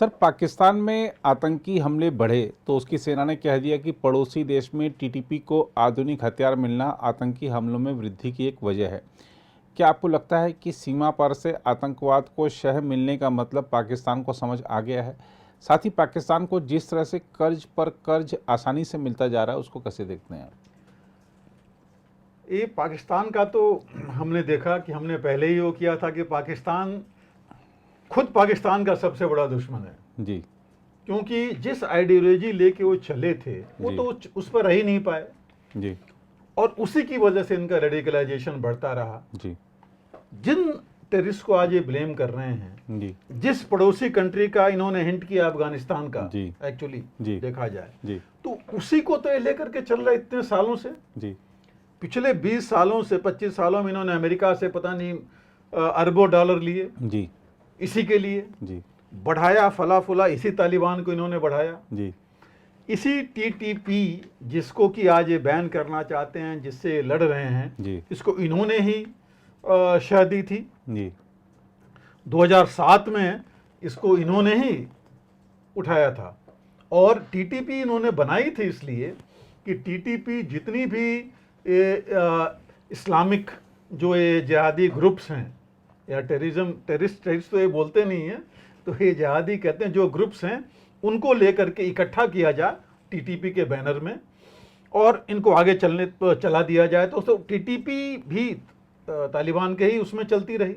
Sir, Pakistan में आतंकी हमले बढ़े तो उसकी सेना ने कह दिया कि पड़ोसी देश में टीटीपी को आधुनिक हथियार मिलना आतंकी हमलों में वृद्धि की एक वजह है। क्या आपको लगता है कि सीमा पार से आतंकवाद को शह मिलने का मतलब पाकिस्तान को समझ आ गया है? साथ ही पाकिस्तान को जिस तरह से कर्ज पर कर्ज आसानी से मिलता जा रहा है, उसको कैसे देखते हैं आप? ये पाकिस्तान का तो हमने देखा कि हमने पहले ही वो किया था कि पाकिस्तान खुद पाकिस्तान का सबसे बड़ा दुश्मन है जी। क्योंकि जिस आइडियोलॉजी लेके वो चले थे वो जी। तो उस पर रह ही नहीं पाए जी। और उसी की वजह से इनका रेडिकलाइजेशन बढ़ता रहा। जी। जिन टेररिस्ट को आज ये ब्लेम कर रहे हैं, जी। जिस पड़ोसी कंट्री का इन्होंने हिंट किया, अफगानिस्तान का, जी। एक्चुअली जी। देखा जाए जी। तो उसी को तो ये लेकर के चल रहा है इतने सालों से। जी। पिछले 20 सालों से 25 सालों में इन्होंने अमेरिका से पता नहीं अरबों डॉलर लिए जी। इसी के लिए, जी। बढ़ाया फला फुला, इसी तालिबान को इन्होंने बढ़ाया, जी। इसी टीटीपी जिसको कि आज ये बैन करना चाहते हैं, जिससे लड़ रहे हैं, जी। इसको इन्होंने ही शह दी थी। जी। 2007 में इसको इन्होंने ही उठाया था और टीटीपी इन्होंने बनाई थी इसलिए कि टीटीपी जितनी भी इस्लामिक जो ये जिहादी ग्रुप्स हैं या टेररिस्ट तो ये बोलते नहीं हैं, तो ये जिहादी कहते हैं, जो ग्रुप्स हैं उनको लेकर के इकट्ठा किया जाए टीटीपी के बैनर में और इनको आगे चला दिया जाए। तो टीटीपी भी तालिबान के ही उसमें चलती रही।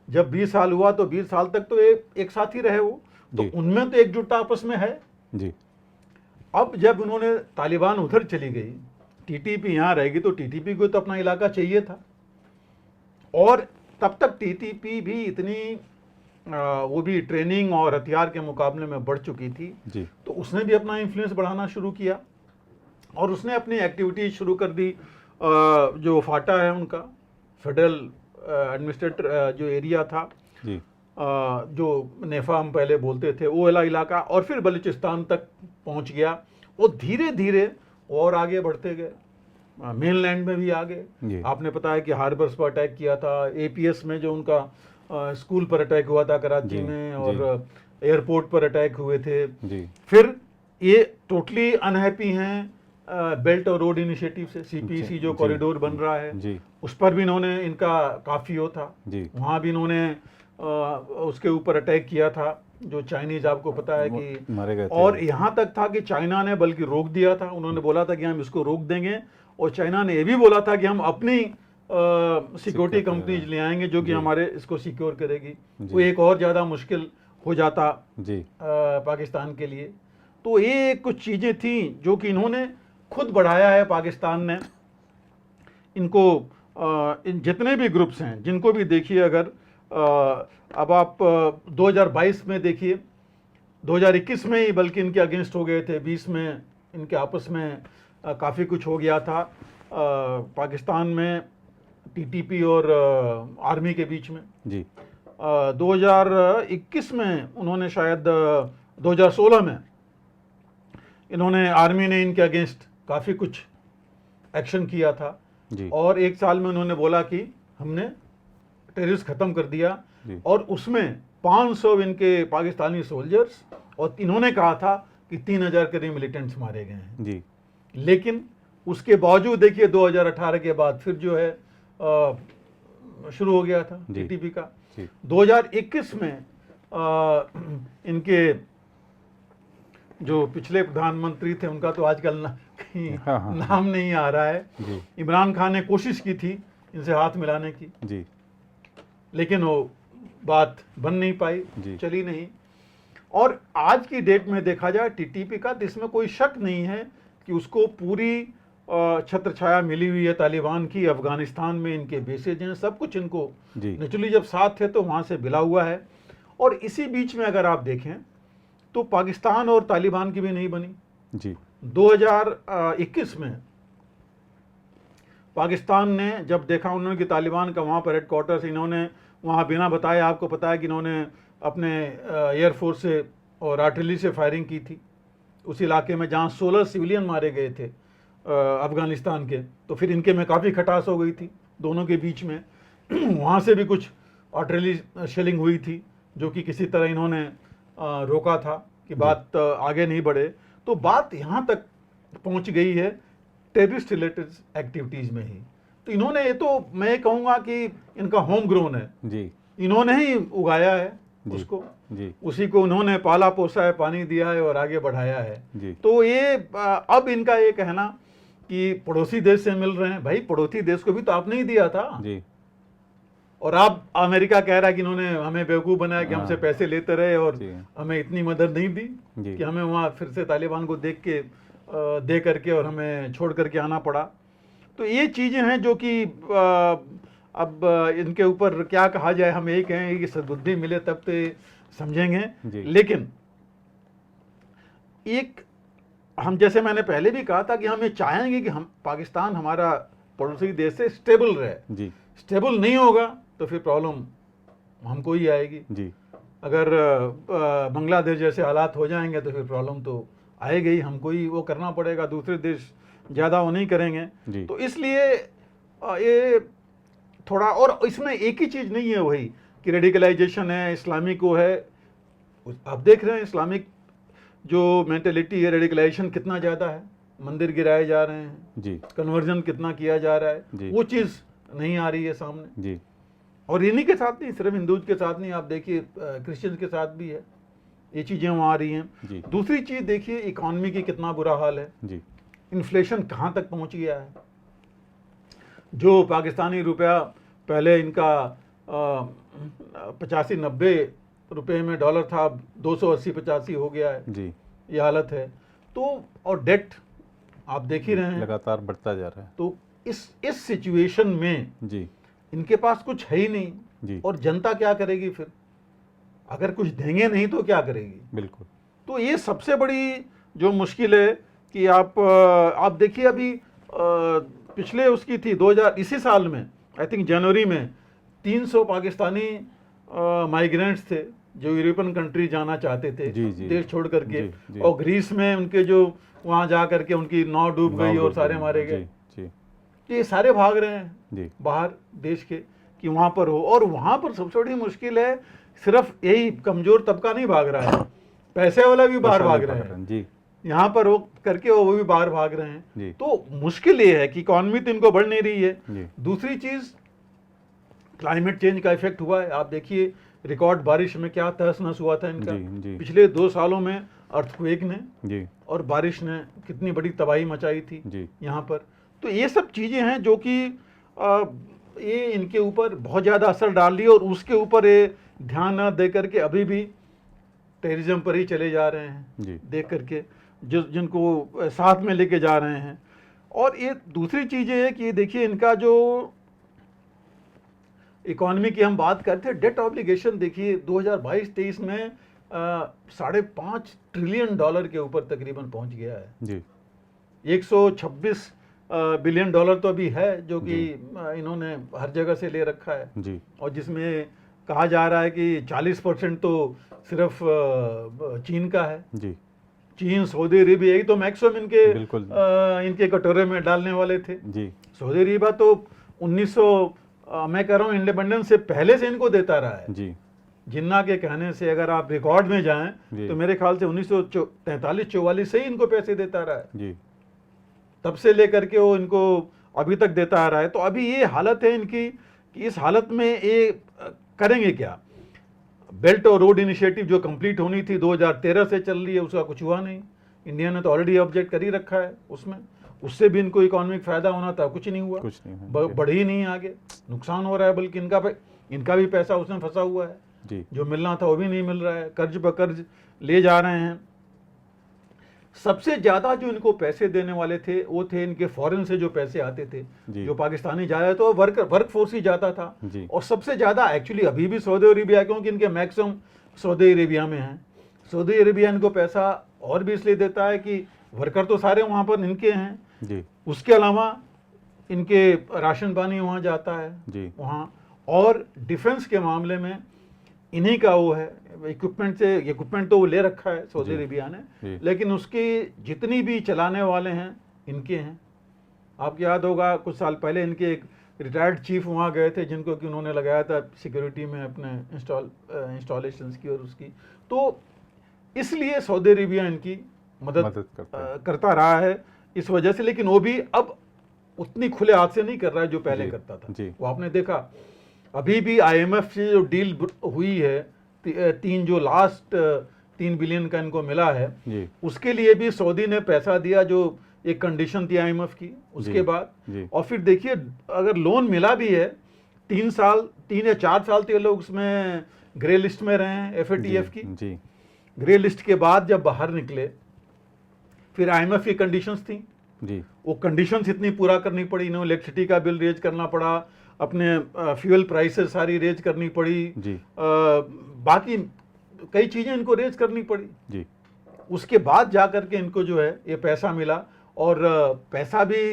जब 20 साल हुआ तो 20 साल तक तो एक साथ ही रहे वो, तो उनमें तो एकजुटता आपस में है जी। अब जब उन्होंने तालिबान उधर चली गई, टीटीपी यहाँ रहेगी, तो टीटीपी को तो अपना इलाका चाहिए था और तब तक टीटीपी भी इतनी वो भी ट्रेनिंग और हथियार के मुकाबले में बढ़ चुकी थी जी। तो उसने भी अपना इन्फ्लुएंस बढ़ाना शुरू किया और उसने अपनी एक्टिविटी शुरू कर दी। जो फाटा है उनका फेडरल एडमिनिस्ट्रेटर जो एरिया था जी। जो नेफा हम पहले बोलते थे, वो वाला इलाका, और फिर बलूचिस्तान तक पहुंच गया। वो धीरे धीरे और आगे बढ़ते गए, मेनलैंड में भी आ गए। आपने पता है कि हार्बर्स पर अटैक किया था, एपीएस में जो उनका स्कूल पर अटैक हुआ था कराची में, और एयरपोर्ट पर अटैक हुए थे जी। फिर ये टोटली अनहैप्पी हैं बेल्ट और रोड इनिशिएटिव से, सीपीसी जो कॉरिडोर बन रहा है जी। उस पर भी इन्होंने, इनका काफ़ी वो था, वहाँ भी इन्होंने उसके ऊपर अटैक किया था, जो चाइनीज आपको पता है कि मारे गए थे। और यहाँ तक था कि चाइना ने बल्कि रोक दिया था। उन्होंने बोला था कि हम इसको रोक देंगे और चाइना ने ये भी बोला था कि हम अपनी सिक्योरिटी कंपनीज ले आएंगे जो कि हमारे इसको सिक्योर करेगी। वो एक और ज़्यादा मुश्किल हो जाता जी पाकिस्तान के लिए। तो ये कुछ चीज़ें थी जो कि इन्होंने खुद बढ़ाया है पाकिस्तान ने। इनको इन जितने भी ग्रुप्स हैं जिनको भी देखिए, अगर अब आप 2022 में देखिए, 2021 में ही बल्कि इनके अगेंस्ट हो गए थे, 20 में इनके आपस में काफ़ी कुछ हो गया था पाकिस्तान में टीटीपी और आर्मी के बीच में जी। 2021 में उन्होंने शायद 2016 में इन्होंने, आर्मी ने इनके अगेंस्ट काफ़ी कुछ एक्शन किया था जी। और एक साल में उन्होंने बोला कि हमने टेररिस्ट ख़त्म कर दिया और उसमें 500 इनके पाकिस्तानी सोल्जर्स, और इन्होंने कहा था कि 3000 करीब मिलिटेंट्स मारे गए हैं जी। लेकिन उसके बावजूद देखिए 2018 के बाद फिर जो है शुरू हो गया था टीटीपी का। 2021 में इनके जो पिछले प्रधानमंत्री थे उनका तो आजकल नाम नहीं आ रहा है, इमरान खान ने कोशिश की थी इनसे हाथ मिलाने की जी, लेकिन वो बात बन नहीं पाई, चली नहीं। और आज की डेट में देखा जाए टीटीपी का, तो इसमें कोई शक नहीं है कि उसको पूरी छत्र छाया मिली हुई है तालिबान की। अफगानिस्तान में इनके बेसेज हैं, सब कुछ इनको नेचुरली जब साथ थे तो वहाँ से मिला हुआ है। और इसी बीच में अगर आप देखें तो पाकिस्तान और तालिबान की भी नहीं बनी जी। 2021 में पाकिस्तान ने जब देखा उन्होंने कि तालिबान का वहाँ पर हेडक्वार्टर्स, इन्होंने वहाँ बिना बताए, आपको पता है कि इन्होंने अपने एयरफोर्स से और आर्टिलरी से फायरिंग की थी उस इलाके में जहाँ 16 सिविलियन मारे गए थे अफगानिस्तान के। तो फिर इनके में काफ़ी खटास हो गई थी दोनों के बीच में। वहाँ से भी कुछ आर्टिलरी शेलिंग हुई थी जो कि किसी तरह इन्होंने रोका था कि बात आगे नहीं बढ़े, तो बात यहाँ तक पहुँच गई है टेररिस्ट रिलेटेड एक्टिविटीज़ में ही। तो इन्होंने, ये तो मैं कहूँगा कि इनका होम ग्रोन है जी, इन्होंने ही उगाया है जी, उसको जी, उसी को उन्होंने पाला पोसा है, पानी दिया है और आगे बढ़ाया है जी। तो ये अब इनका ये कहना कि पड़ोसी देश से मिल रहे हैं, भाई पड़ोसी देश को भी तो आपने ही दिया था जी। और आप, अमेरिका कह रहा है कि इन्होंने हमें बेवकूफ़ बनाया कि हमसे पैसे लेते रहे और हमें इतनी मदद नहीं दी कि हमें वहाँ फिर से तालिबान को दे करके और हमें छोड़ करके आना पड़ा। तो ये चीज़ें हैं जो कि अब इनके ऊपर क्या कहा जाए, हम यही कहें कि सद्बुद्धि मिले तब तो समझेंगे। लेकिन एक, हम जैसे मैंने पहले भी कहा था कि हम ये चाहेंगे कि हम, पाकिस्तान हमारा पड़ोसी देश से स्टेबल रहे जी। स्टेबल नहीं होगा तो फिर प्रॉब्लम हमको ही आएगी जी। अगर बांग्लादेश जैसे हालात हो जाएंगे तो फिर प्रॉब्लम तो आएगी ही, हमको ही वो करना पड़ेगा, दूसरे देश ज़्यादा वो नहीं करेंगे। तो इसलिए ये थोड़ा, और इसमें एक ही चीज़ नहीं है वही कि रेडिकलाइजेशन है, इस्लामिक वो है। आप देख रहे हैं इस्लामिक जो मेंटेलिटी है, रेडिकलाइजेशन कितना ज़्यादा है, मंदिर गिराए जा रहे हैं जी, कन्वर्जन कितना किया जा रहा है, वो चीज़ नहीं आ रही है सामने जी। और इन्हीं के साथ नहीं, सिर्फ हिंदूज के साथ नहीं, आप देखिए क्रिश्चियंस के साथ भी है, ये चीज़ें वहाँ आ रही हैं। दूसरी चीज़ देखिए, इकॉनमी की कितना बुरा हाल है जी। इन्फ्लेशन कहाँ तक पहुँच गया है। जो पाकिस्तानी रुपया पहले इनका 85-90 रुपए में डॉलर था, 280-85 हो गया है जी, ये हालत है। तो और डेट आप देख ही रहे हैं लगातार बढ़ता जा रहा है। तो इस सिचुएशन में जी इनके पास कुछ है ही नहीं जी। और जनता क्या करेगी फिर, अगर कुछ देंगे नहीं तो क्या करेगी। बिल्कुल। तो ये सबसे बड़ी जो मुश्किल है कि आप देखिए, अभी पिछले उसकी थी 2000 इसी साल में, आई थिंक जनवरी में 300 पाकिस्तानी माइग्रेंट्स थे जो यूरोपियन कंट्री जाना चाहते थे जी, जी, देश छोड़ करके जी, जी। और ग्रीस में उनके जो वहाँ जा करके उनकी नाव डूब गई और सारे मारे गए। ये सारे भाग रहे हैं जी। बाहर देश के कि वहाँ पर हो, और वहाँ पर सबसे बड़ी मुश्किल है, सिर्फ यही कमजोर तबका नहीं भाग रहा है, पैसे वाला भी बाहर भाग रहे हैं जी। यहाँ पर हो करके वो भी बाहर भाग रहे हैं। तो मुश्किल ये है कि इकॉनमी तो इनको बढ़ नहीं रही है। दूसरी चीज, क्लाइमेट चेंज का इफेक्ट हुआ है। आप देखिए रिकॉर्ड बारिश में क्या तहस नहस हुआ था इनका जी। पिछले 2 सालों में अर्थक्वेक ने जी। और बारिश ने कितनी बड़ी तबाही मचाई थी यहाँ पर। तो ये सब चीजें हैं जो कि ये इनके ऊपर बहुत ज्यादा असर डाल रही है, और उसके ऊपर ये ध्यान न दे करके अभी भी टेररिज्म पर ही चले जा रहे हैं देख करके, जिनको साथ में लेके जा रहे हैं। और ये दूसरी चीज़ है कि देखिए इनका जो इकोनॉमी की हम बात करते हैं, डेट ऑब्लिगेशन देखिए 2022-23 में $5.5 ट्रिलियन के ऊपर तकरीबन पहुंच गया है जी। 126 बिलियन डॉलर तो अभी है जो कि इन्होंने हर जगह से ले रखा है जी। और जिसमें कहा जा रहा है कि 40% तो सिर्फ चीन का है जी। चीन, सऊदी अरेबिया, यही तो मैक्सिमम इनके कटोरे में डालने वाले थे जी। सऊदी अरेबिया तो 1900 मैं कह रहा हूँ इंडिपेंडेंस से पहले से इनको देता रहा है जी। जिन्ना के कहने से अगर आप रिकॉर्ड में जाएं तो मेरे ख्याल से 1943-44 से ही इनको पैसे देता रहा है जी। तब से लेकर के वो इनको अभी तक देता आ रहा है। तो अभी ये हालत है इनकी कि इस हालत में ये करेंगे क्या। बेल्ट और रोड इनिशिएटिव जो कंप्लीट होनी थी 2013 से चल रही है, उसका कुछ हुआ नहीं। इंडिया ने तो ऑलरेडी ऑब्जेक्ट कर ही रखा है उसमें, उससे भी इनको इकोनॉमिक फायदा होना था, कुछ नहीं हुआ, बढ़ ही नहीं आगे, नुकसान हो रहा है। बल्कि इनका भी पैसा उसमें फंसा हुआ है जी। जो मिलना था वो भी नहीं मिल रहा है, कर्ज पर कर्ज ले जा रहे हैं। सबसे ज्यादा जो इनको पैसे देने वाले थे वो थे इनके फॉरेन से जो पैसे आते थे, जो पाकिस्तानी जाया तो वर्क फोर्स ही जाता था। और सबसे ज्यादा एक्चुअली अभी भी सऊदी अरेबिया, क्योंकि इनके मैक्सिमम सऊदी अरेबिया में हैं। सऊदी अरेबिया इनको पैसा और भी इसलिए देता है कि वर्कर तो सारे वहाँ पर इनके हैं जी। उसके अलावा इनके राशन पानी वहाँ जाता है वहाँ, और डिफेंस के मामले में इन्हीं का वो है। इक्विपमेंट तो वो ले रखा है सऊदी अरेबिया ने, लेकिन उसकी जितनी भी चलाने वाले हैं इनके हैं। आपको याद होगा कुछ साल पहले इनके एक रिटायर्ड चीफ वहाँ गए थे जिनको कि उन्होंने लगाया था सिक्योरिटी में अपने इंस्टॉलेशंस की और उसकी। तो इसलिए सऊदी अरेबिया इनकी मदद करता रहा है इस वजह से। लेकिन वो भी अब उतनी खुले हाथ से नहीं कर रहा है जो पहले करता था। वो आपने देखा अभी भी IMF से जो डील हुई है, जो लास्ट 3 बिलियन का इनको मिला है, उसके लिए भी सऊदी ने पैसा दिया, जो एक कंडीशन थी IMF की उसके बाद। और फिर देखिए अगर लोन मिला भी है 3 या 4 साल तो ये लोग उसमें ग्रे लिस्ट में रहे हैं FATF की। ग्रे लिस्ट के बाद जब बाहर निकले फिर IMF की कंडीशंस थी वो कंडीशंस इतनी पूरा करनी पड़ी, इन्होंने इलेक्ट्रिसिटी का बिल रेज करना पड़ा, अपने फ्यूल प्राइसेस सारी रेज करनी पड़ी, बाकी कई चीजें इनको रेज करनी पड़ी। उसके बाद जा करके इनको जो है ये पैसा मिला। और पैसा भी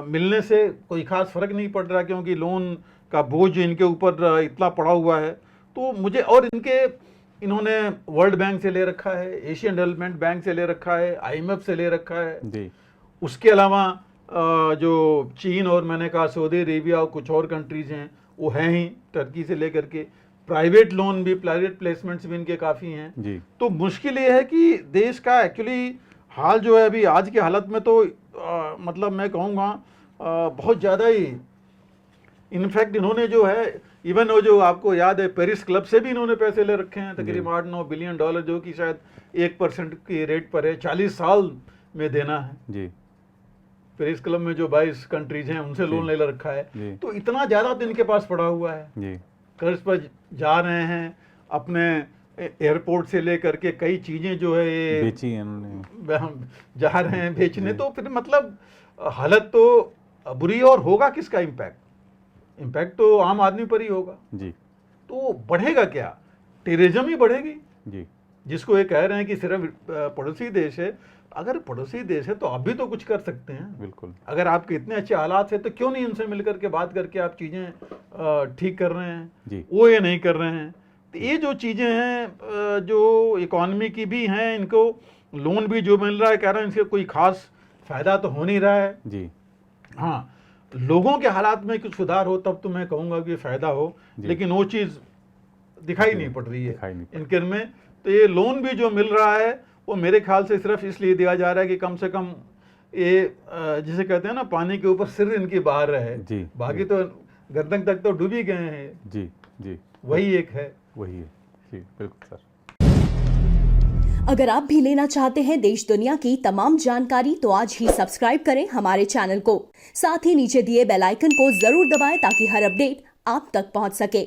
मिलने से कोई खास फर्क नहीं पड़ रहा क्योंकि लोन का बोझ इनके ऊपर इतना पड़ा हुआ है। तो मुझे और इन्होंने वर्ल्ड बैंक से ले रखा है, एशियन डेवलपमेंट बैंक से ले रखा है, IMF से ले रखा है। उसके अलावा जो चीन और मैंने कहा सऊदी अरेबिया और कुछ और कंट्रीज हैं वो हैं ही, टर्की से लेकर के प्राइवेट लोन भी, प्राइवेट प्लेसमेंट्स भी इनके काफ़ी हैं। तो मुश्किल ये है कि देश का एक्चुअली हाल जो है अभी आज के हालत में तो मतलब मैं कहूँगा बहुत ज़्यादा ही, इनफैक्ट इन्होंने जो है इवन वो जो आपको याद है पेरिस क्लब से भी इन्होंने पैसे ले रखे हैं तकरीबन $8-9 बिलियन, जो कि शायद 1% की रेट पर है, 40 साल में देना है। पेरिस क्लब में जो 22 कंट्रीज हैं उनसे लोन ले रखा है। तो इतना ज़्यादा तो इनके पास पड़ा हुआ है, कर्ज पर जा रहे हैं, अपने एयरपोर्ट से लेकर के कई चीज़ें जो है ये बेची हैं उन्होंने, जा रहे हैं बेचने। तो फिर मतलब हालत तो बुरी, और होगा किसका इम्पैक्ट तो आम आदमी पर ही होगा। तो बढ़ेगा क्या, टेररिज्म ही बढ़ेगी। जिसको ये कह रहे हैं कि सिर्फ पड़ोसी देश है, अगर पड़ोसी देश है तो आप भी तो कुछ कर सकते हैं। बिल्कुल, अगर आपके इतने अच्छे हालात है तो क्यों नहीं उनसे मिलकर के बात करके आप चीज़ें ठीक कर रहे हैं। वो ये नहीं कर रहे हैं। तो ये जो चीज़ें हैं जो इकॉनमी की भी हैं, इनको लोन भी जो मिल रहा है कह रहे हैं इनसे कोई खास फायदा तो हो नहीं रहा है। हाँ, लोगों के हालात में कुछ सुधार हो तब तो मैं कहूँगा कि फ़ायदा हो, लेकिन वो चीज़ दिखाई नहीं पड़ रही है इनके में। तो ये लोन भी जो मिल रहा है वो मेरे ख्याल से सिर्फ इसलिए दिया जा रहा है कि कम से कम ये जिसे कहते हैं ना पानी के ऊपर सिर इनकी बाहर रहे, बाकी तो गर्दन तक तो डूबी गए हैं। वही एक है, वही है। बिल्कुल सर। अगर आप भी लेना चाहते हैं देश दुनिया की तमाम जानकारी तो आज ही सब्सक्राइब करें हमारे चैनल को, साथ ही नीचे दिए बेल आइकन को जरूर दबाएं ताकि हर अपडेट आप तक पहुंच सके।